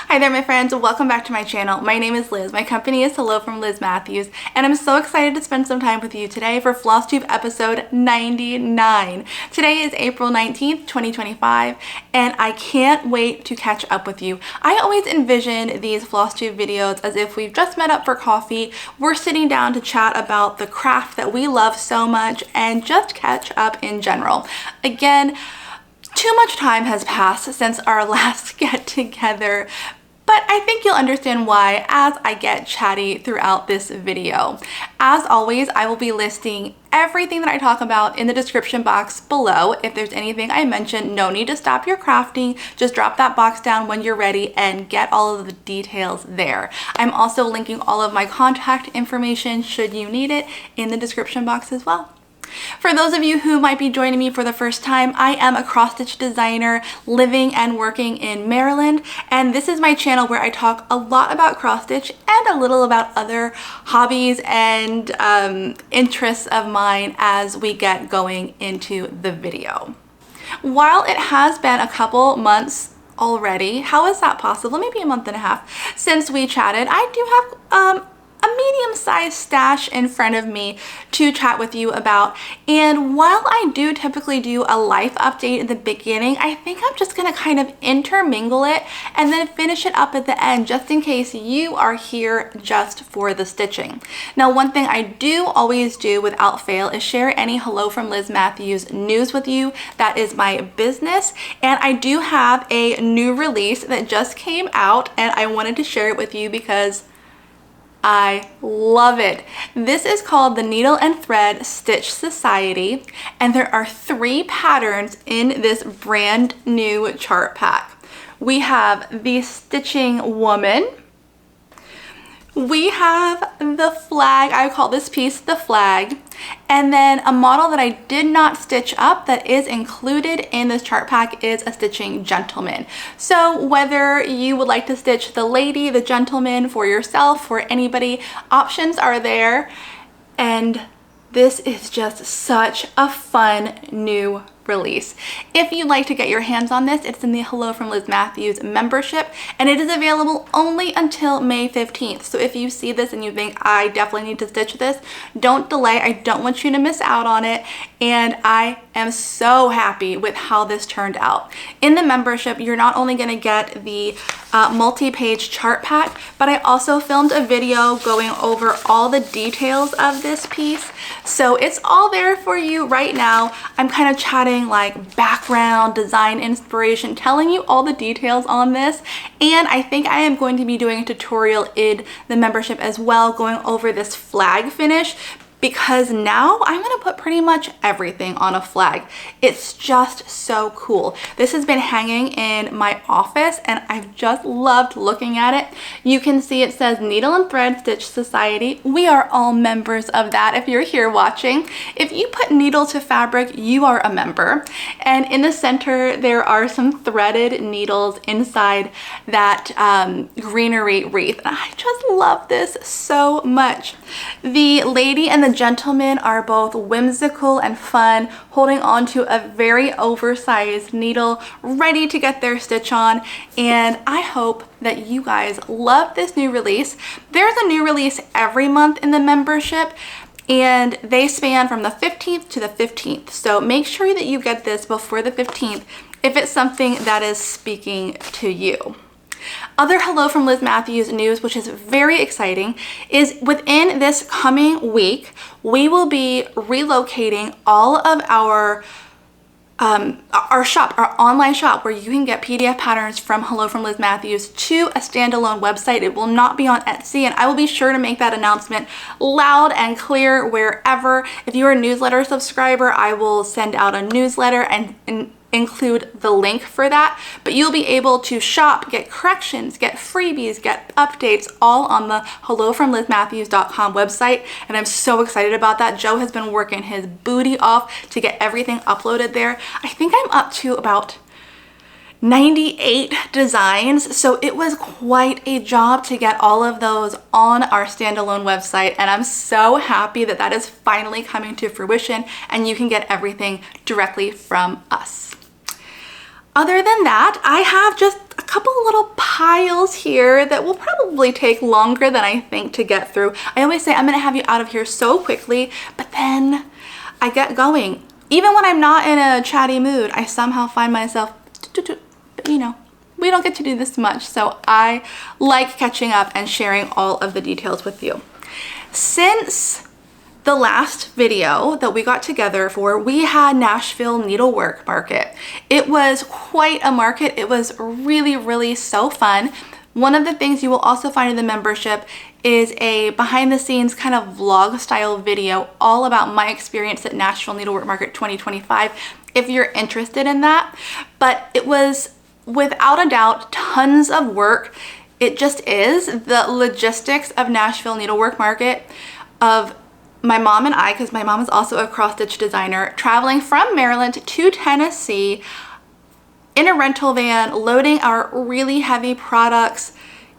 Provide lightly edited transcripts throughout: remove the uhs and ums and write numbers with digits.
Hi there my friends, welcome back to my channel. My name is Liz, my company is Hello From Liz Mathews, and I'm so excited to spend some time with you today for FlossTube episode 99. Today is April 19th, 2025, and I can't wait to catch up with you. I always envision these FlossTube videos as if we've just met up for coffee, we're sitting down to chat about the craft that we love so much and just catch up in general. Again, too much time has passed since our last get together, but I think you'll understand why as I get chatty throughout this video. As always, I will be listing everything that I talk about in the description box below. If there's anything I mention, no need to stop your crafting. Just drop that box down when you're ready and get all of the details there. I'm also linking all of my contact information should you need it in the description box as well. For those of you who might be joining me for the first time, I am a cross-stitch designer living and working in Maryland, and this is my channel where I talk a lot about cross-stitch and a little about other hobbies and interests of mine as we get going into the video. While it has been a couple months already, how is that possible? Maybe a month and a half since we chatted. I do have a medium-sized stash in front of me to chat with you about, and while I do typically do a life update in the beginning, I think I'm just gonna kind of intermingle it and then finish it up at the end just in case you are here just for the stitching. Now, one thing I do always do without fail is share any Hello From Liz Mathews news with you. That is my business, and I do have a new release that just came out and I wanted to share it with you because I love it. This is called the Needle and Thread Stitch Society, and there are 3 patterns in this brand new chart pack. We have the Stitching Woman. We have the flag. I call this piece the flag. And then a model that I did not stitch up that is included in this chart pack is a Stitching Gentleman. So whether you would like to stitch the lady, the gentleman for yourself, for anybody, options are there. And this is just such a fun new release. If you'd like to get your hands on this, it's in the Hello From Liz Mathews membership, and it is available only until May 15th. So if you see this and you think, I definitely need to stitch this, don't delay. I don't want you to miss out on it, and I am so happy with how this turned out. In the membership, you're not only going to get the multi-page chart pack, but I also filmed a video going over all the details of this piece. So it's all there for you right now. I'm kind of chatting like background, design inspiration, telling you all the details on this. And I think I am going to be doing a tutorial in the membership as well, going over this flag finish, because now I'm gonna put pretty much everything on a flag. It's just so cool. This has been hanging in my office and I've just loved looking at it. You can see it says Needle and Thread Stitch Society. We are all members of that if you're here watching. If you put needle to fabric, you are a member. And in the center, there are some threaded needles inside that greenery wreath. And I just love this so much. The lady and the gentleman are both whimsical and fun, holding on to a very oversized needle, ready to get their stitch on, and I hope that you guys love this new release. There's a new release every month in the membership, and they span from the 15th to the 15th, so make sure that you get this before the 15th if it's something that is speaking to you. Other Hello From Liz Mathews news, which is very exciting, is within this coming week, we will be relocating all of our online shop where you can get PDF patterns from Hello From Liz Mathews to a standalone website. It will not be on Etsy, and I will be sure to make that announcement loud and clear wherever. If you are a newsletter subscriber, I will send out a newsletter and include the link for that, but you'll be able to shop, get corrections, get freebies, get updates, all on the hellofromlizmathews.com website, and I'm so excited about that. Joe has been working his booty off to get everything uploaded there. I think I'm up to about 98 designs, so it was quite a job to get all of those on our standalone website, and I'm so happy that that is finally coming to fruition and you can get everything directly from us. Other than that, I have just a couple little pie piles here that will probably take longer than I think to get through. I always say I'm gonna have you out of here so quickly, but then I get going. Even when I'm not in a chatty mood, I somehow find myself, but you know, we don't get to do this much, so I like catching up and sharing all of the details with you. Since the last video that we got together for, we had Nashville Needlework Market. It was quite a market. It was really so fun. One of the things you will also find in the membership is a behind the scenes kind of vlog style video all about my experience at Nashville Needlework Market 2025 if you're interested in that. But it was without a doubt tons of work. It just is. The logistics of Nashville Needlework Market, of my mom and I, because my mom is also a cross-stitch designer, traveling from Maryland to Tennessee in a rental van, loading our really heavy products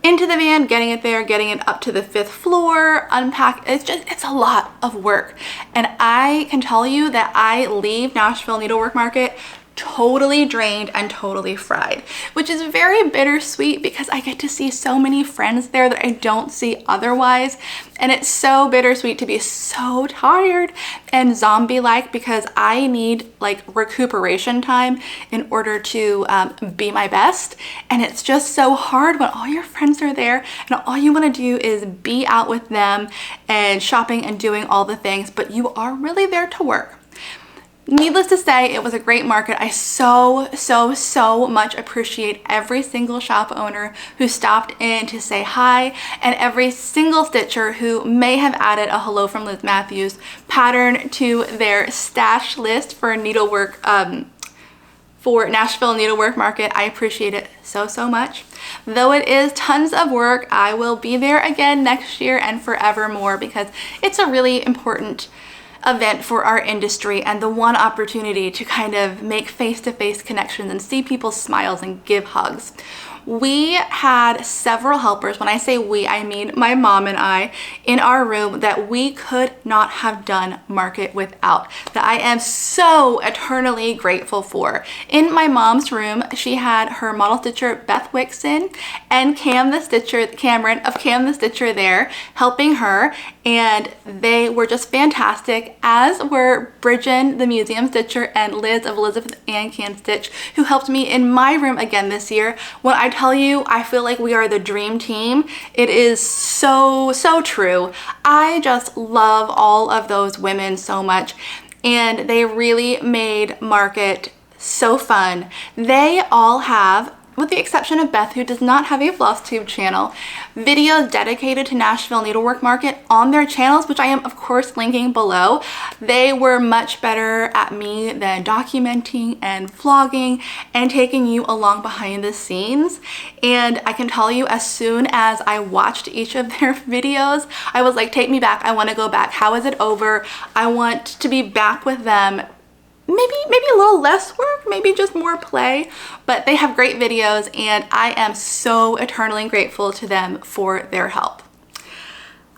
into the van, getting it there, getting it up to the 5th floor, unpack. It's a lot of work. And I can tell you that I leave Nashville Needlework Market totally drained and totally fried, which is very bittersweet because I get to see so many friends there that I don't see otherwise. And it's so bittersweet to be so tired and zombie-like because I need like recuperation time in order to be my best. And it's just so hard when all your friends are there and all you want to do is be out with them and shopping and doing all the things, but you are really there to work. Needless to say, it was a great market. I so much appreciate every single shop owner who stopped in to say hi, and every single stitcher who may have added a Hello from Liz Mathews pattern to their stash list for needlework, for Nashville Needlework Market. I appreciate it so much. Though it is tons of work, I will be there again next year and forevermore because it's a really important event for our industry and the one opportunity to kind of make face-to-face connections and see people's smiles and give hugs. We had several helpers. When I say we, I mean my mom and I, in our room that we could not have done market without, that I am so eternally grateful for. In my mom's room, she had her model stitcher Beth Wixon and Cameron of Cam the Stitcher there helping her, and they were just fantastic, as were Bridget the Museum Stitcher and Liz of Elizabeth Ann Can Stitch, who helped me in my room again this year. When I tell you I feel like we are the dream team, it is so true. I just love all of those women so much, and they really made market so fun. They all have, with the exception of Beth, who does not have a FlossTube channel, videos dedicated to Nashville Needlework Market on their channels, which I am of course linking below. They were much better at me than documenting and vlogging and taking you along behind the scenes. And I can tell you, as soon as I watched each of their videos, I was like, take me back. I want to go back. How is it over? I want to be back with them. Maybe a little less work, maybe just more play, but they have great videos and I am so eternally grateful to them for their help.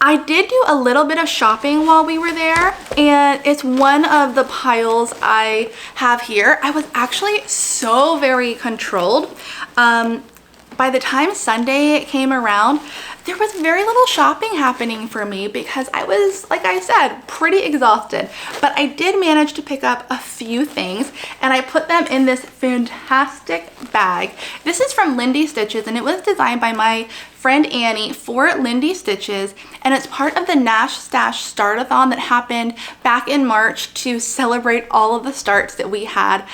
I did do a little bit of shopping while we were there, and it's one of the piles I have here. I was actually so very controlled. By the time Sunday came around, there was very little shopping happening for me because I was, like I said, pretty exhausted. But I did manage to pick up a few things, and I put them in this fantastic bag. This is from Lindy Stitches, and it was designed by my friend Annie for Lindy Stitches, and it's part of the Nash Stash Startathon that happened back in March to celebrate all of the starts that we had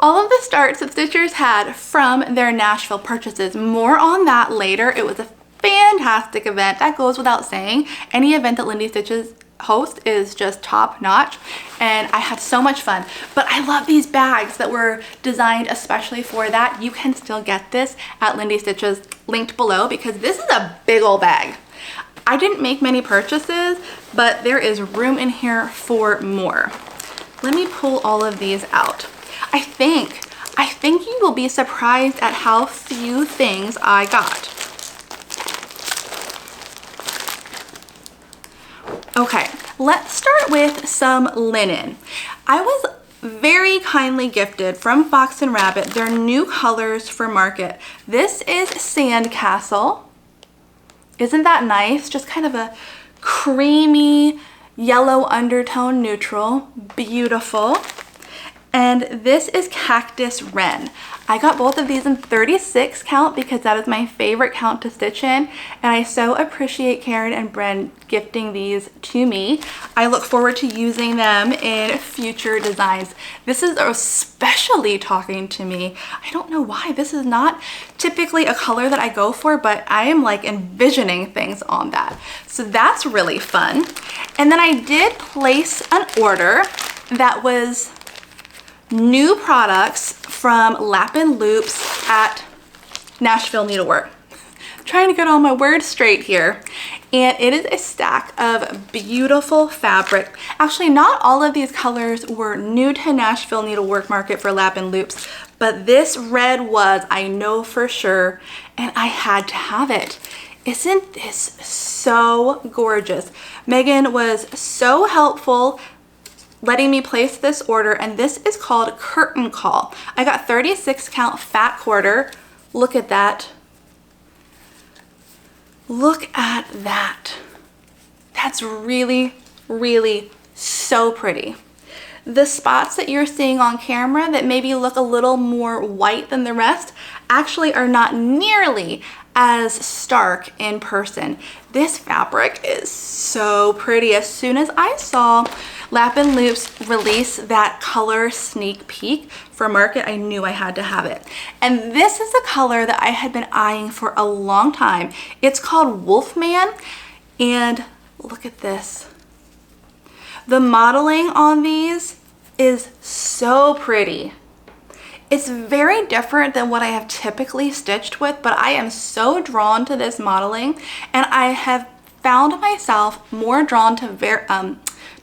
all of the starts that Stitchers had from their Nashville purchases. More on that later. It was a fantastic event. That goes without saying. Any event that Lindy Stitches host is just top notch, and I had so much fun. But I love these bags that were designed especially for that. You can still get this at Lindy Stitches, linked below, because this is a big old bag. I didn't make many purchases, but there is room in here for more. Let me pull all of these out. I think you will be surprised at how few things I got. Okay, let's start with some linen. I was very kindly gifted from Fox and Rabbit their new colors for market. This is Sandcastle. Isn't that nice? Just kind of a creamy yellow undertone neutral. Beautiful. And this is Cactus Wren. I got both of these in 36 count because that is my favorite count to stitch in, and I so appreciate Karen and Bren gifting these to me. I look forward to using them in future designs. This is especially talking to me. I don't know why. This is not typically a color that I go for, but I am like envisioning things on that. So that's really fun. And then I did place an order that was new products from Lapin Loops at Nashville Needlework. I'm trying to get all my words straight here. And it is a stack of beautiful fabric. Actually, not all of these colors were new to Nashville Needlework Market for Lapin Loops, but this red was, I know for sure, and I had to have it. Isn't this so gorgeous? Megan was so helpful letting me place this order, and this is called Curtain Call. I got 36 count fat quarter. Look at that. Look at that. That's really, really so pretty. The spots that you're seeing on camera that maybe look a little more white than the rest actually are not nearly as stark in person. This fabric is so pretty. As soon as I saw Lapin Loops release that color sneak peek for market, I knew I had to have it. And this is a color that I had been eyeing for a long time. It's called Wolfman, and look at this. The modeling on these is so pretty. It's very different than what I have typically stitched with, but I am so drawn to this modeling, and I have found myself more drawn to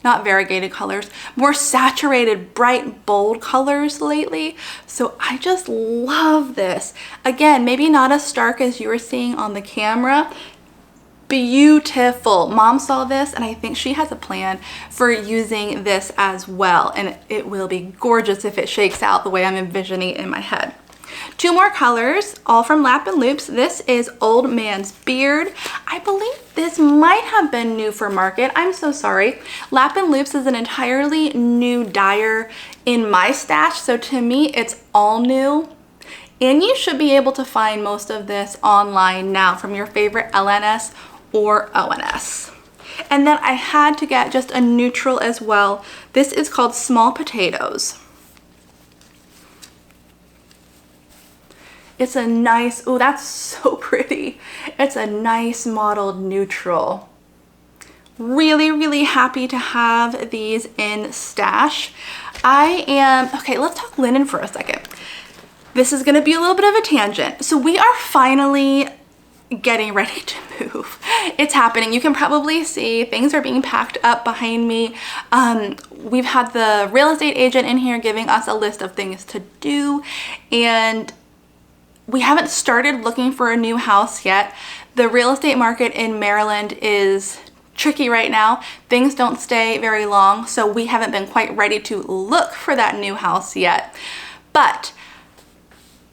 not variegated colors, more saturated, bright, bold colors lately. So I just love this. Again, maybe not as stark as you were seeing on the camera. Beautiful. Mom saw this, and I think she has a plan for using this as well, and it will be gorgeous if it shakes out the way I'm envisioning it in my head. Two more colors, all from Lapin Loops. This is Old Man's Beard. I believe this might have been new for market. I'm so sorry. Lapin Loops is an entirely new dyer in my stash, so to me it's all new. And you should be able to find most of this online now from your favorite LNS or ONS. And then I had to get just a neutral as well. This is called Small Potatoes. It's a nice, oh, that's so pretty. It's a nice mottled neutral. Really, really happy to have these in stash. Okay, let's talk linen for a second. This is gonna be a little bit of a tangent. So we are finally getting ready to move. It's happening. You can probably see things are being packed up behind me. We've had the real estate agent in here giving us a list of things to do, and we haven't started looking for a new house yet. The real estate market in Maryland is tricky right now. Things don't stay very long, so we haven't been quite ready to look for that new house yet. But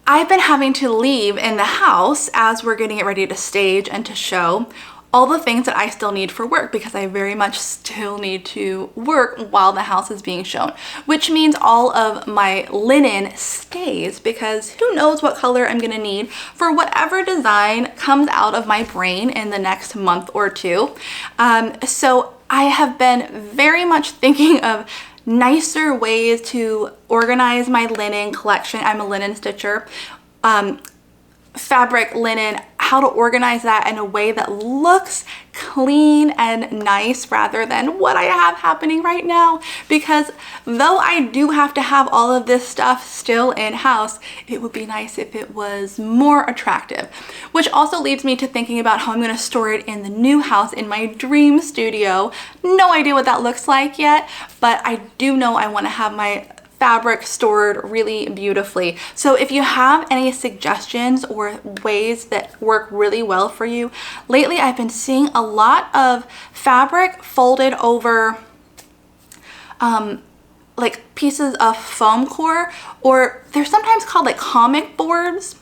I've been having to leave in the house as we're getting it ready to stage and to show all the things that I still need for work, because I very much still need to work while the house is being shown, which means all of my linen stays, because who knows what color I'm gonna need for whatever design comes out of my brain in the next month or two. So I have been very much thinking of nicer ways to organize my linen collection. I'm a linen stitcher. Fabric, linen, how to organize that in a way that looks clean and nice rather than what I have happening right now. Because though I do have to have all of this stuff still in-house, it would be nice if it was more attractive. Which also leads me to thinking about how I'm going to store it in the new house in my dream studio. No idea what that looks like yet, but I do know I want to have my fabric stored really beautifully. So if you have any suggestions or ways that work really well for you, lately I've been seeing a lot of fabric folded over like pieces of foam core, or they're sometimes called like comic boards.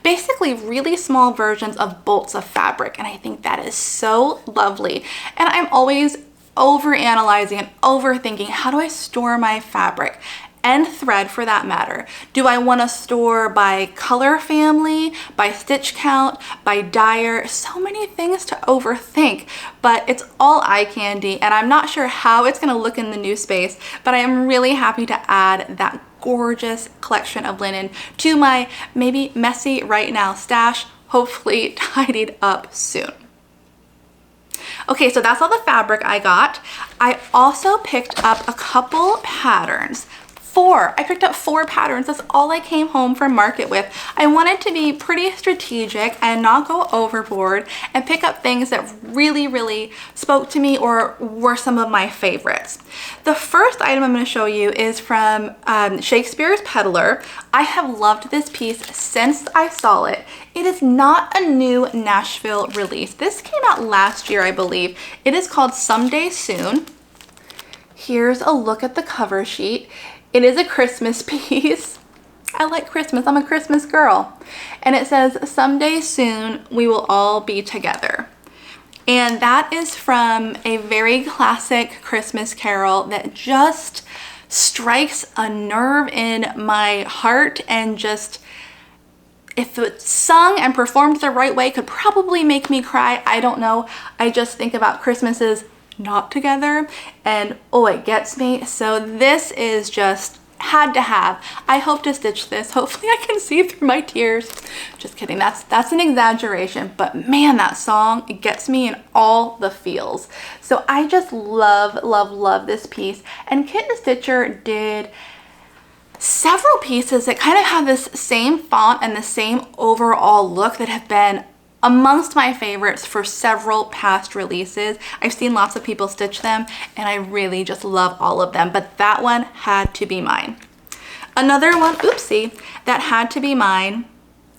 Basically really small versions of bolts of fabric, and I think that is so lovely. And I'm always overanalyzing and overthinking, how do I store my fabric and thread for that matter? Do I want to store by color family, by stitch count, by dyer? So many things to overthink, but it's all eye candy, and I'm not sure how it's going to look in the new space, but I am really happy to add that gorgeous collection of linen to my maybe messy right now stash, hopefully tidied up soon. Okay, so that's all the fabric I got. I also picked up a couple patterns. I picked up 4 patterns. That's all I came home from market with. I wanted to be pretty strategic and not go overboard and pick up things that really spoke to me or were some of my favorites. The first item I'm going to show you is from Shakespeare's Peddler. I have loved this piece since I saw it. It is not a new Nashville release. This came out last year, I believe. It is called Someday Soon. Here's a look at the cover sheet. It is a Christmas piece. I like Christmas. I'm a Christmas girl. And it says, "Someday soon we will all be together." And that is from a very classic Christmas carol that just strikes a nerve in my heart, and just, if it's sung and performed the right way, could probably make me cry. I don't know. I just think about Christmases not together, and oh, it gets me. So this is just had to have. I hope to stitch this. Hopefully I can see through my tears. Just kidding. That's an exaggeration, but man, that song, it gets me in all the feels. So I just love this piece. And Kitten Stitcher did several pieces that kind of have this same font and the same overall look that have been amongst my favorites for several past releases. I've seen lots of people stitch them, and I really just love all of them, but that one had to be mine. Another one, oopsie, that had to be mine,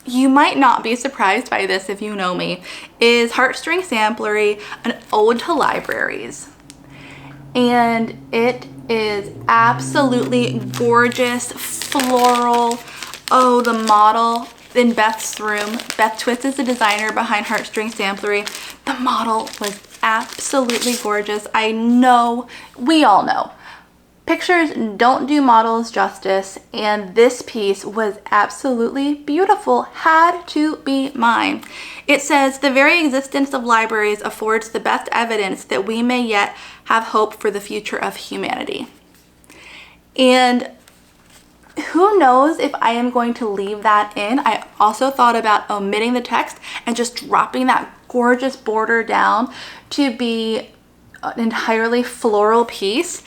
you might not be surprised by this if you know me, is Heartstrings Samplery, an ode to libraries. And it is absolutely gorgeous, floral. Oh, the model in Beth's room. Beth Twist is the designer behind Heartstrings Samplery. The model was absolutely gorgeous. I know, we all know, pictures don't do models justice, and this piece was absolutely beautiful. Had to be mine. It says, "The very existence of libraries affords the best evidence that we may yet have hope for the future of humanity." And who knows if I am going to leave that in. I also thought about omitting the text and just dropping that gorgeous border down to be an entirely floral piece.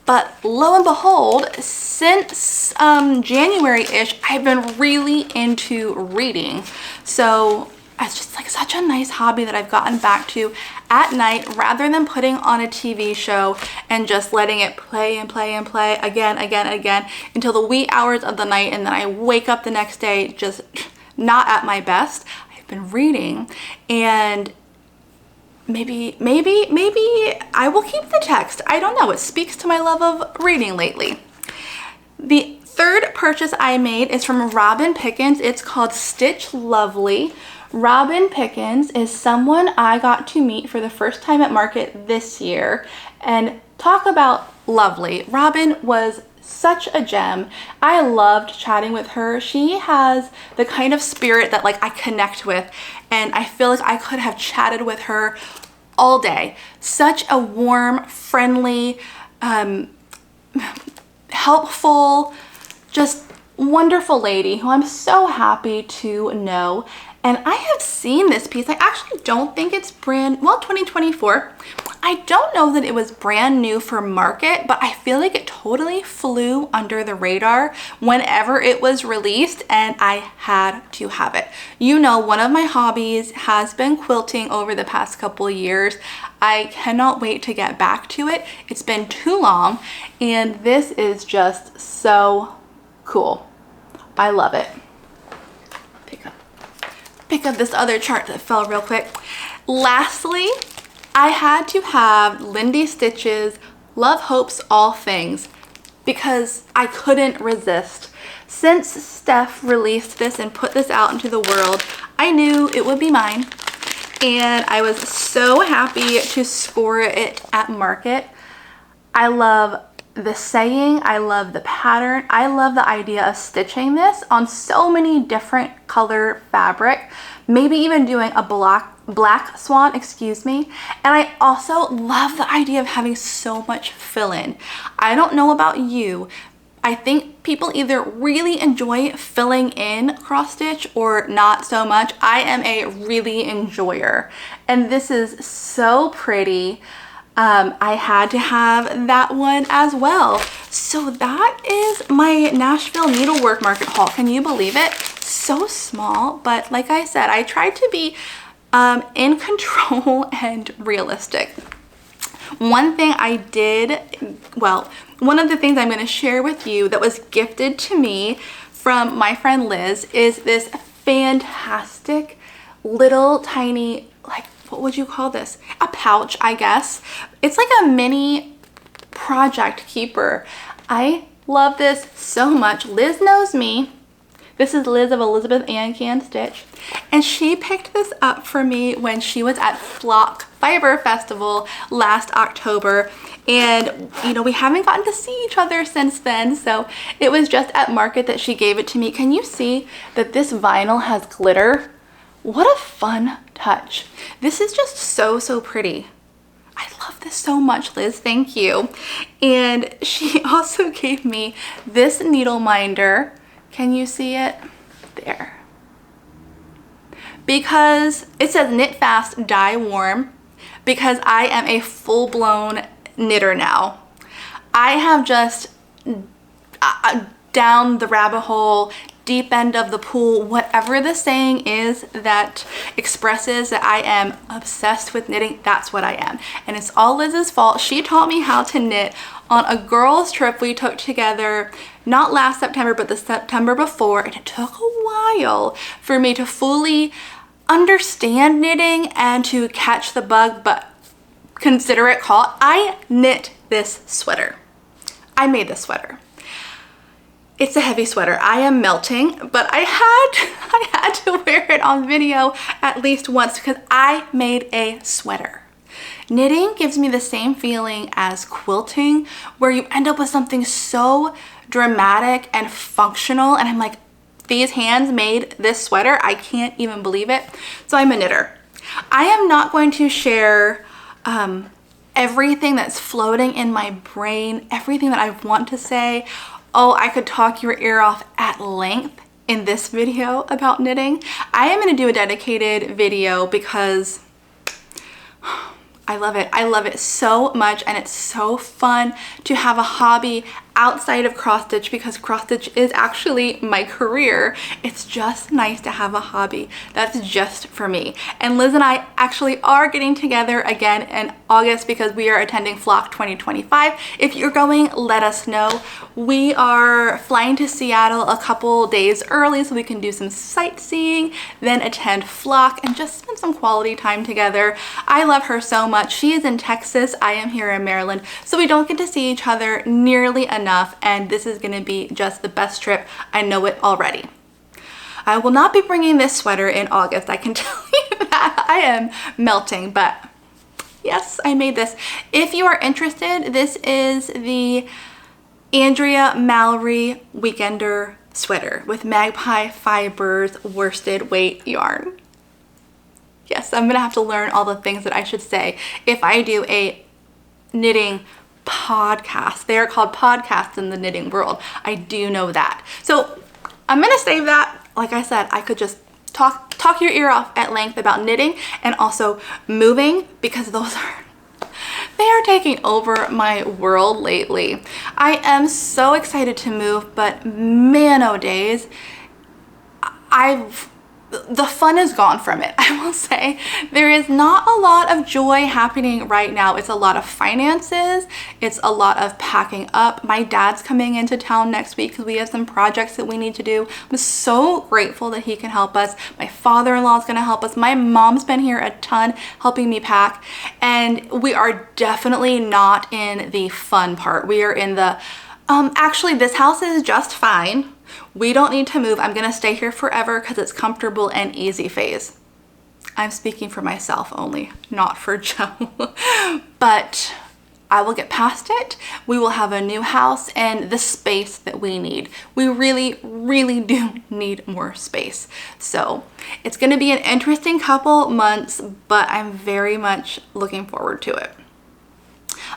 But lo and behold, since January-ish, I've been really into reading. So it's just like such a nice hobby that I've gotten back to at night, rather than putting on a TV show and just letting it play and play and play again until the wee hours of the night, and then I wake up the next day just not at my best. I've been reading, and maybe I will keep the text. I don't know. It speaks to my love of reading lately. The third purchase I made is from Robin Pickens. It's called Stitch Lovely. Robin Pickens is someone I got to meet for the first time at market this year, and talk about lovely. Robin was such a gem. I loved chatting with her. She has the kind of spirit that like I connect with, and I feel like I could have chatted with her all day. Such a warm, friendly, helpful, just wonderful lady who I'm so happy to know. And I have seen this piece. I actually don't think it's 2024. I don't know that it was brand new for market, but I feel like it totally flew under the radar whenever it was released, and I had to have it. You know, one of my hobbies has been quilting over the past couple years. I cannot wait to get back to it. It's been too long, and this is just so cool. I love it. Pick up this other chart that fell real quick. Lastly, I had to have Lindy Stitch's Love Hopes All Things. because I couldn't resist. Since Steph released this and put this out into the world, I knew it would be mine. And I was so happy to score it at market. I love the saying, I love the pattern, I love the idea of stitching this on so many different color fabric, maybe even doing a black swan, excuse me. And I also love the idea of having so much fill-in. I don't know about you, I think people either really enjoy filling in cross stitch or not so much. I am a really enjoyer, and this is so pretty. I had to have that one as well. So that is my Nashville needlework market haul. Can you believe it? So small, but like I said, I tried to be in control and realistic. One thing I did, well, one of the things I'm going to share with you that was gifted to me from my friend Liz is this fantastic little tiny, like, what would you call this? A pouch, I guess. It's like a mini project keeper. I love this so much. Liz knows me. This is Liz of Elizabeth Ann Can Stitch, and she picked this up for me when she was at Flock Fiber Festival last October, and you know, we haven't gotten to see each other since then, so it was just at market that she gave it to me. Can you see that this vinyl has glitter? What a fun touch. This is just so pretty. I love this so much, Liz, thank you. And she also gave me this needle minder. Can you see it? There. Because it says knit fast, dye warm, because I am a full-blown knitter now. I have just down the rabbit hole, deep end of the pool, whatever the saying is that expresses that I am obsessed with knitting, that's what I am. And it's all Liz's fault. She taught me how to knit on a girls trip we took together, not last September, but the September before, and it took a while for me to fully understand knitting and to catch the bug, but consider it caught. I knit this sweater. I made this sweater. It's a heavy sweater. I am melting, but I had to wear it on video at least once because I made a sweater. Knitting gives me the same feeling as quilting, where you end up with something so dramatic and functional, and I'm like, these hands made this sweater. I can't even believe it. So I'm a knitter. I am not going to share everything that's floating in my brain, everything that I want to say. Oh, I could talk your ear off at length in this video about knitting. I am going to do a dedicated video because I love it. I love it so much, and it's so fun to have a hobby outside of cross stitch because cross stitch is actually my career. It's just nice to have a hobby that's just for me. And Liz and I actually are getting together again in August because we are attending Flock 2025. If you're going, let us know. We are flying to Seattle a couple days early so we can do some sightseeing, then attend Flock and just spend some quality time together. I love her so much. She is in Texas, I am here in Maryland, so we don't get to see each other nearly enough, and this is going to be just the best trip. I know it already. I will not be bringing this sweater in August, I can tell you that. I am melting, but yes, I made this. If you are interested, this is the Andrea Mallory Weekender sweater with magpie fibers worsted weight yarn. Yes, I'm gonna have to learn all the things that I should say if I do a knitting podcast. They are called podcasts in the knitting world. I do know that. So I'm gonna save that. Like I said, I could just talk your ear off at length about knitting and also moving, because they are taking over my world lately. I am so excited to move, but man, oh days, the fun is gone from it. I will say there is not a lot of joy happening right now. It's a lot of finances. It's a lot of packing up. My dad's coming into town next week because we have some projects that we need to do. I'm so grateful that he can help us. My father-in-law is going to help us. My mom's been here a ton helping me pack, and we are definitely not in the fun part. We are in the Actually, this house is just fine. We don't need to move. I'm gonna stay here forever because it's comfortable and easy phase. I'm speaking for myself only, not for Joe. But I will get past it. We will have a new house and the space that we need. We really, really do need more space. So it's gonna be an interesting couple months, but I'm very much looking forward to it.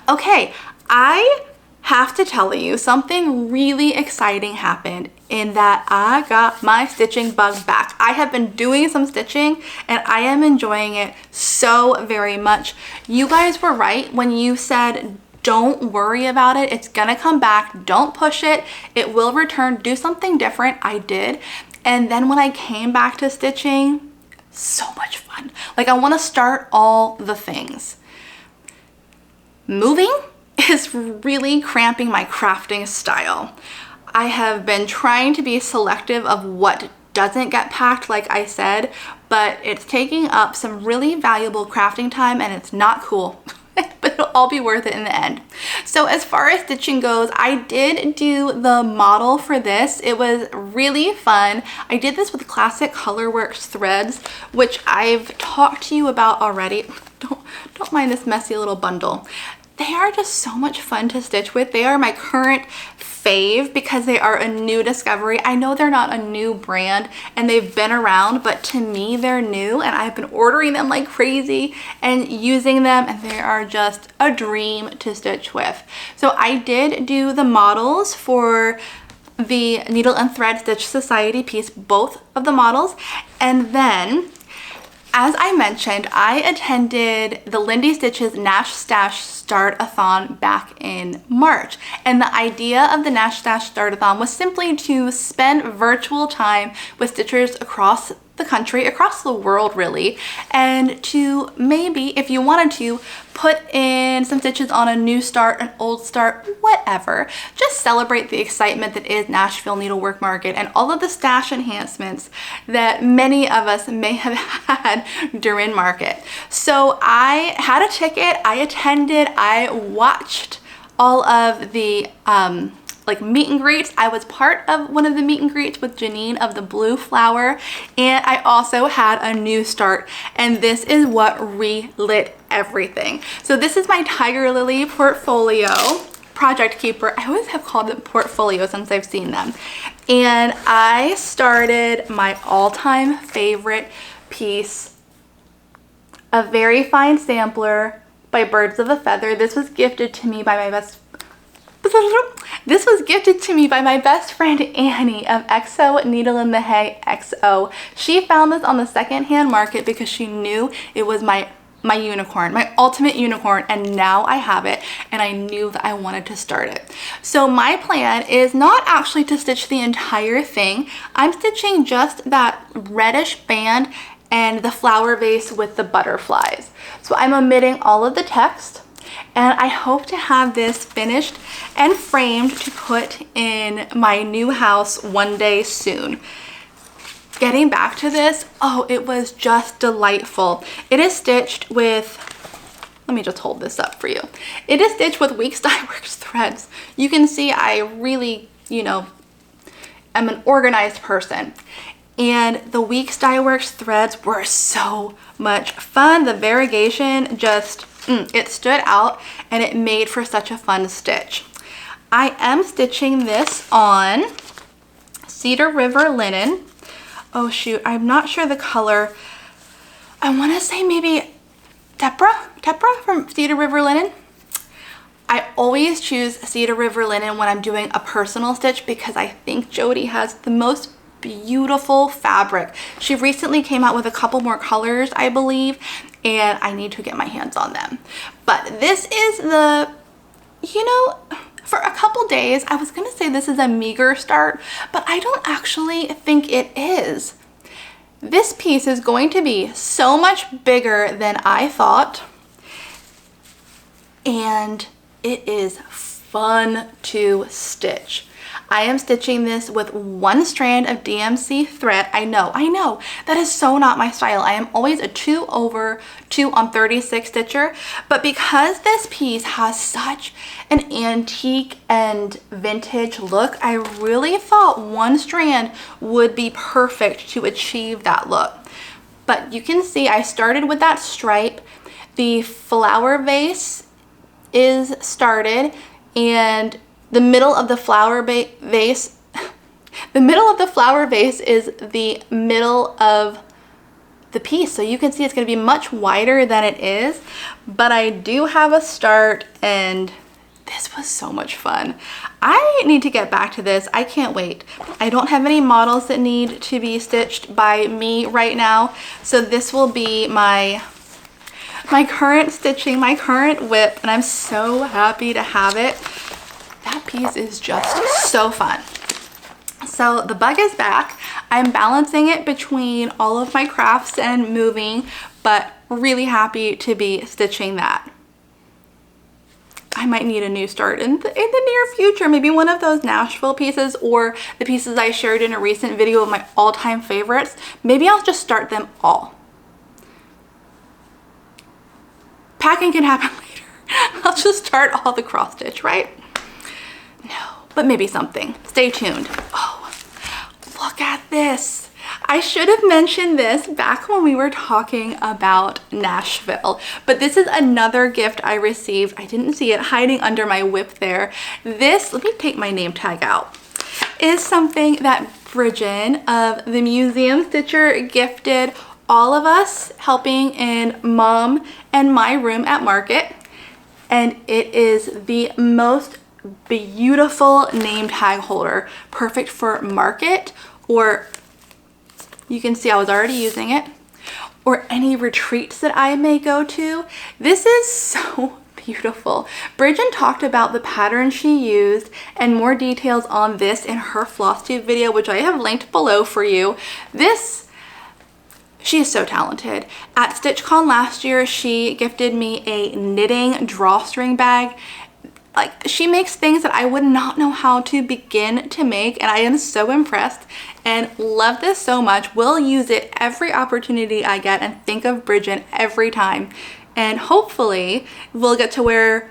Okay, I have to tell you something really exciting happened in that I got my stitching bug back. I have been doing some stitching and I am enjoying it so very much. You guys were right when you said don't worry about it, it's gonna come back, don't push it, it will return, do something different. I did. And then when I came back to stitching, so much fun. Like, I want to start all the things. Moving is really cramping my crafting style. I have been trying to be selective of what doesn't get packed, like I said, but it's taking up some really valuable crafting time and it's not cool. But it'll all be worth it in the end. So as far as stitching goes, I did do the model for this. It was really fun. I did this with classic Colorworks threads, which I've talked to you about already. Don't mind this messy little bundle. They are just so much fun to stitch with. They are my current fave because they are a new discovery. I know they're not a new brand and they've been around, but to me they're new and I've been ordering them like crazy and using them, and they are just a dream to stitch with. So I did do the models for the Needle and Thread Stitch Society piece, both of the models, and then as I mentioned, I attended the Lindy Stitches Nash Stash Start-a-thon back in March. And the idea of the Nash Stash Start-a-thon was simply to spend virtual time with stitchers across the country, across the world really, and to maybe, if you wanted to, put in some stitches on a new start, an old start, whatever. Just celebrate the excitement that is Nashville Needlework Market and all of the stash enhancements that many of us may have had during market. So I had a ticket, I attended, I watched all of the like meet and greets. I was part of one of the meet and greets with Janine of the Blue Flower, and I also had a new start, and this is what relit everything. So this is my Tiger Lily portfolio, Project Keeper. I always have called it portfolio since I've seen them. And I started my all-time favorite piece, a very fine sampler by Birds of a Feather. This was gifted to me by my best friend Annie of XO Needle in the Hay XO. She found this on the secondhand market because she knew it was my unicorn, my ultimate unicorn, and now I have it and I knew that I wanted to start it. So my plan is not actually to stitch the entire thing. I'm stitching just that reddish band and the flower vase with the butterflies. So I'm omitting all of the text. And I hope to have this finished and framed to put in my new house one day soon. Getting back to this, oh, it was just delightful. It is stitched with, let me just hold this up for you. It is stitched with Weeks Dye Works threads. You can see I really, am an organized person. And the Weeks Dye Works threads were so much fun. The variegation just, it stood out and it made for such a fun stitch. I am stitching this on Cedar River linen. Oh shoot, I'm not sure the color. I want to say maybe Tephra from Cedar River linen. I always choose Cedar River linen when I'm doing a personal stitch because I think Jody has the most beautiful fabric. She recently came out with a couple more colors, I believe, and I need to get my hands on them. But this is the, for a couple days, I was gonna say this is a meager start, but I don't actually think it is. This piece is going to be so much bigger than I thought, and it is fun to stitch. I am stitching this with 1 strand of DMC thread. I know, that is so not my style. I am always a 2/2 on 36 stitcher, but because this piece has such an antique and vintage look, I really thought 1 strand would be perfect to achieve that look. But you can see I started with that stripe. The flower vase is started, and the middle of the flower vase is the middle of the piece. So you can see it's going to be much wider than it is, but I do have a start, and this was so much fun. I need to get back to this. I can't wait. I don't have any models that need to be stitched by me right now, so this will be my current stitching, my current whip, and I'm so happy to have it. That piece is just so fun. So the bug is back. I'm balancing it between all of my crafts and moving, but really happy to be stitching that. I might need a new start in the near future, maybe one of those Nashville pieces or the pieces I shared in a recent video of my all-time favorites. Maybe I'll just start them all. Packing can happen later. I'll just start all the cross stitch, right? No, but maybe something. Stay tuned. Oh, look at this. I should have mentioned this back when we were talking about Nashville, but this is another gift I received. I didn't see it hiding under my whip there. This, let me take my name tag out, is something that Bridget of the Museum Stitcher gifted all of us helping in Mom and my room at Market, and it is the most beautiful name tag holder, perfect for Market, or you can see I was already using it, or any retreats that I may go to. This is so beautiful. Bridget talked about the pattern she used and more details on this in her FlossTube video, which I have linked below for you. She is so talented. At StitchCon last year, she gifted me a knitting drawstring bag. Like, she makes things that I would not know how to begin to make, and I am so impressed and love this so much. Will use it every opportunity I get and think of Bridget every time. And hopefully we'll get to wear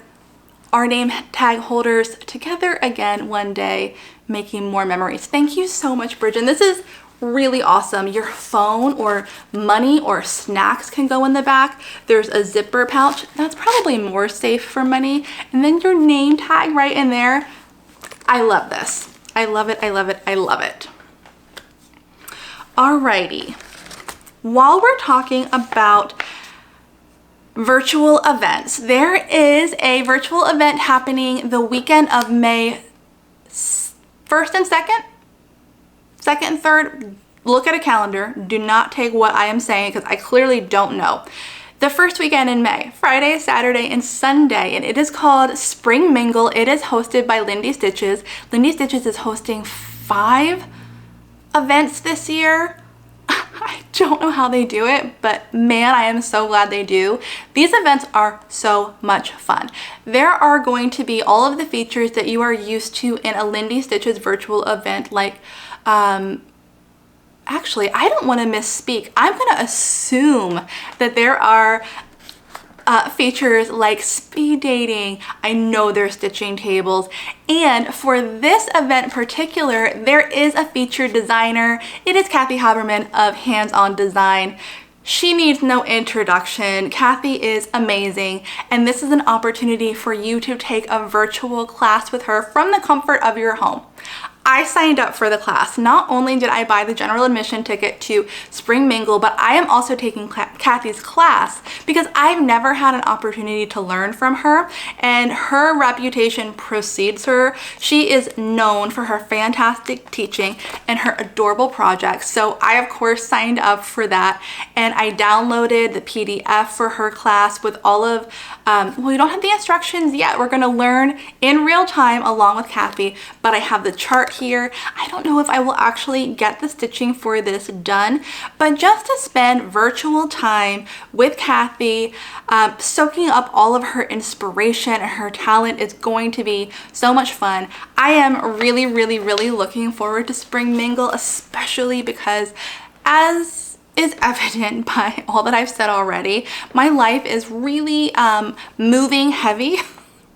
our name tag holders together again one day, making more memories. Thank you so much, Bridget. This is really awesome. Your phone or money or snacks can go in the back. There's a zipper pouch. That's probably more safe for money. And then your name tag right in there. I love this. I love it. I love it. I love it. Alrighty. While we're talking about virtual events, there is a virtual event happening the weekend of May 1st and 2nd. 2nd and 3rd, look at a calendar. Do not take what I am saying because I clearly don't know. The first weekend in May, Friday, Saturday, and Sunday, and it is called Spring Mingle. It is hosted by Lindy Stitches. Lindy Stitches is hosting 5 events this year. I don't know how they do it, but man, I am so glad they do. These events are so much fun. There are going to be all of the features that you are used to in a Lindy Stitches virtual event, like actually, I don't want to misspeak. I'm going to assume that there are features like speed dating. I know there's stitching tables. And for this event in particular, there is a featured designer. It is Kathy Haberman of Hands On Design. She needs no introduction. Kathy is amazing, and this is an opportunity for you to take a virtual class with her from the comfort of your home. I signed up for the class. Not only did I buy the general admission ticket to Spring Mingle, but I am also taking Kathy's class because I've never had an opportunity to learn from her, and her reputation precedes her. She is known for her fantastic teaching and her adorable projects. So I, of course, signed up for that, and I downloaded the PDF for her class with all of, well, we don't have the instructions yet. We're gonna learn in real time along with Kathy, but I have the chart here. I don't know if I will actually get the stitching for this done, but just to spend virtual time with Kathy, soaking up all of her inspiration and her talent is going to be so much fun. I am really, really, really looking forward to Spring Mingle, especially because, as is evident by all that I've said already, my life is really moving heavy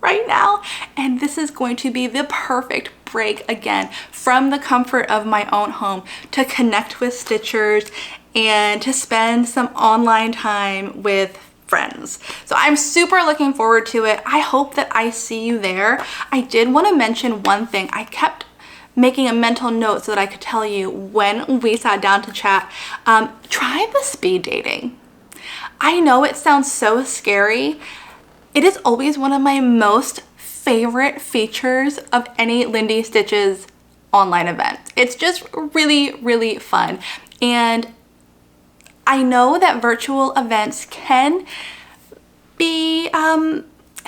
right now, and this is going to be the perfect break again from the comfort of my own home to connect with stitchers and to spend some online time with friends. So I'm super looking forward to it. I hope that I see you there. I did want to mention one thing. I kept making a mental note so that I could tell you when we sat down to chat. Try the speed dating. I know it sounds so scary. It is always one of my most favorite features of any Lindy Stitches online event. It's just really, really fun. And I know that virtual events can be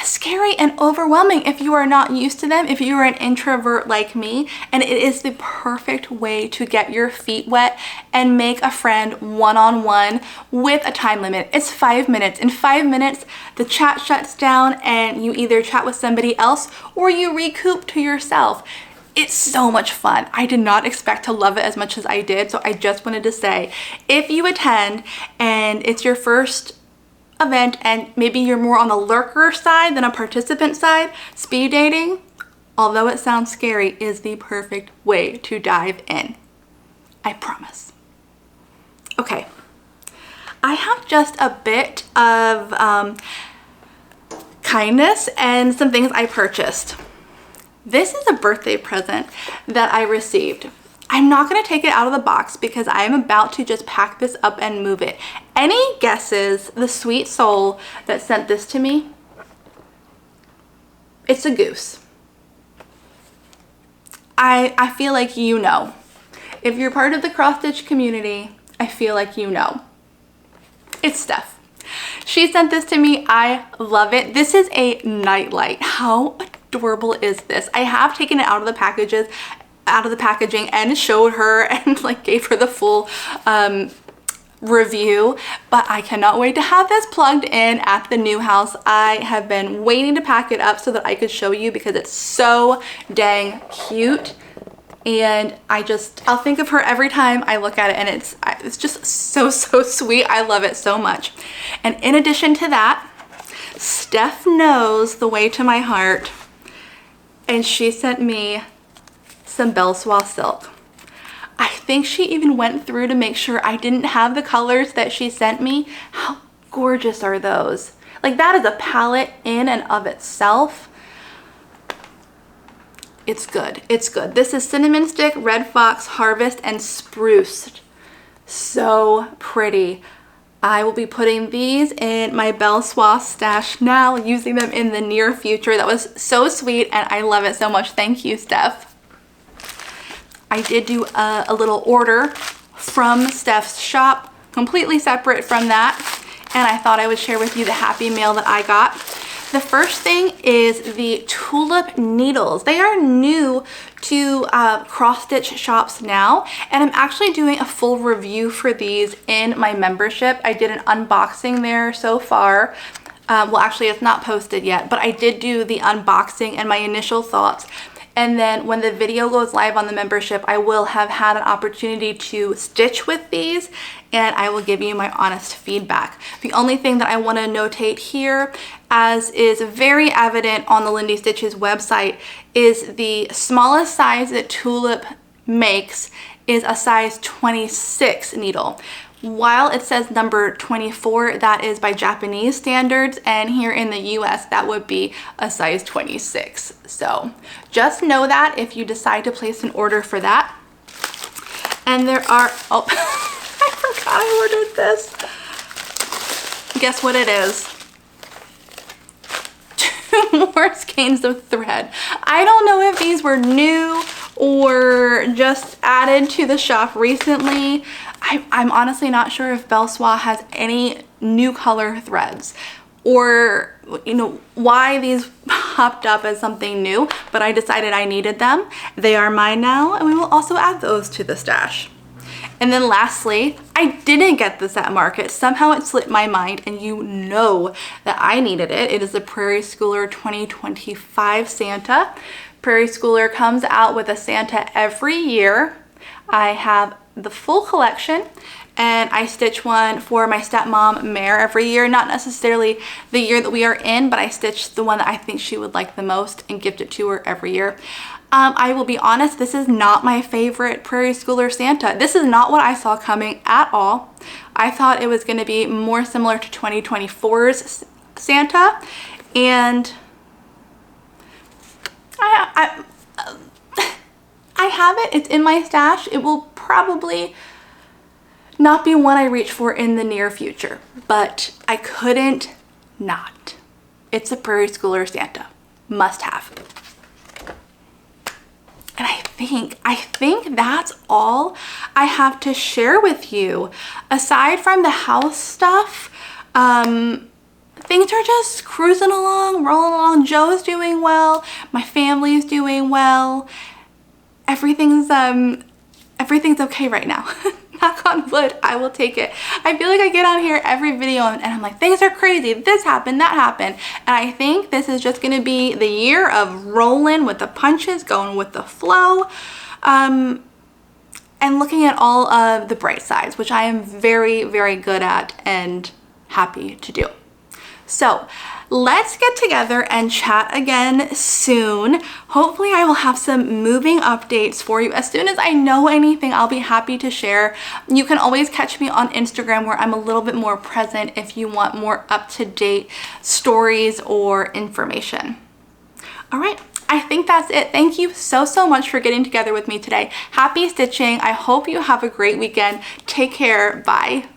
scary and overwhelming if you are not used to them, if you are an introvert like me, and it is the perfect way to get your feet wet and make a friend one-on-one with a time limit. It's 5 minutes. In 5 minutes, the chat shuts down and you either chat with somebody else or you recoup to yourself. It's so much fun. I did not expect to love it as much as I did, so I just wanted to say, if you attend and it's your first event and maybe you're more on the lurker side than a participant side, speed dating, although it sounds scary, is the perfect way to dive in. I promise. Okay, I have just a bit of kindness and some things I purchased. This is a birthday present that I received. I'm not going to take it out of the box because I am about to just pack this up and move it. Any guesses the sweet soul that sent this to me? It's a goose. I feel like you know. If you're part of the cross stitch community, I feel like you know. It's Steph. She sent this to me. I love it. This is a nightlight. How adorable is this? I have taken it out of the packaging and showed her and like gave her the full review, but I cannot wait to have this plugged in at the new house. I have been waiting to pack it up so that I could show you because it's so dang cute, and I'll think of her every time I look at it, and it's just so sweet. I love it so much. And in addition to that, Steph knows the way to my heart, and she sent me some Belle Soie silk. I think she even went through to make sure I didn't have the colors that she sent me. How gorgeous are those? Like, that is a palette in and of itself. It's good. It's good. This is Cinnamon Stick, Red Fox, Harvest, and Spruce. So pretty. I will be putting these in my Belle Soie stash now, using them in the near future. That was so sweet, and I love it so much. Thank you, Steph. I did do a little order from Steph's shop, completely separate from that, and I thought I would share with you the happy mail that I got. The first thing is the tulip needles. They are new to cross stitch shops now, and I'm actually doing a full review for these in my membership. I did an unboxing there so far. Well, actually it's not posted yet, but I did do the unboxing and my initial thoughts. And then when the video goes live on the membership, I will have had an opportunity to stitch with these, and I will give you my honest feedback. The only thing that I want to notate here, as is very evident on the Lindy Stitches website, is the smallest size that Tulip makes is a size 26 needle. While it says number 24, that is by Japanese standards, and here in the US that would be a size 26. So just know that if you decide to place an order for that. And there are, oh, I forgot I ordered this. Guess what it is? 2 more skeins of thread. I don't know if these were new or just added to the shop recently. I'm honestly not sure if Belle Soie has any new color threads, or you know, why these popped up as something new, but I decided I needed them. They are mine now, and we will also add those to the stash. And then lastly, I didn't get this at Market. Somehow it slipped my mind, and you know that I needed it. It is the Prairie Schooler 2025 Santa. Prairie Schooler comes out with a Santa every year. I have the full collection, and I stitch one for my stepmom Mare every year. Not necessarily the year that we are in, but I stitch the one that I think she would like the most and gift it to her every year. I will be honest, this is not my favorite Prairie Schooler Santa. This is not what I saw coming at all. I thought it was going to be more similar to 2024's Santa, and I have it. It's in my stash. It will probably not be one I reach for in the near future, but I couldn't not. It's a Prairie Schooler Santa. Must have. And I think that's all I have to share with you. Aside from the house stuff, things are just cruising along, rolling along. Joe's doing well. My family's doing well. Everything's okay right now. Knock on wood, I will take it. I feel like I get on here every video and I'm like, things are crazy. This happened, that happened. And I think this is just gonna be the year of rolling with the punches, going with the flow, and looking at all of the bright sides, which I am very, very good at and happy to do. So let's get together and chat again soon. Hopefully I will have some moving updates for you. As soon as I know anything, I'll be happy to share. You can always catch me on Instagram, where I'm a little bit more present if you want more up-to-date stories or information. All right, I think that's it. Thank you so much for getting together with me today. Happy stitching. I hope you have a great weekend. Take care. Bye.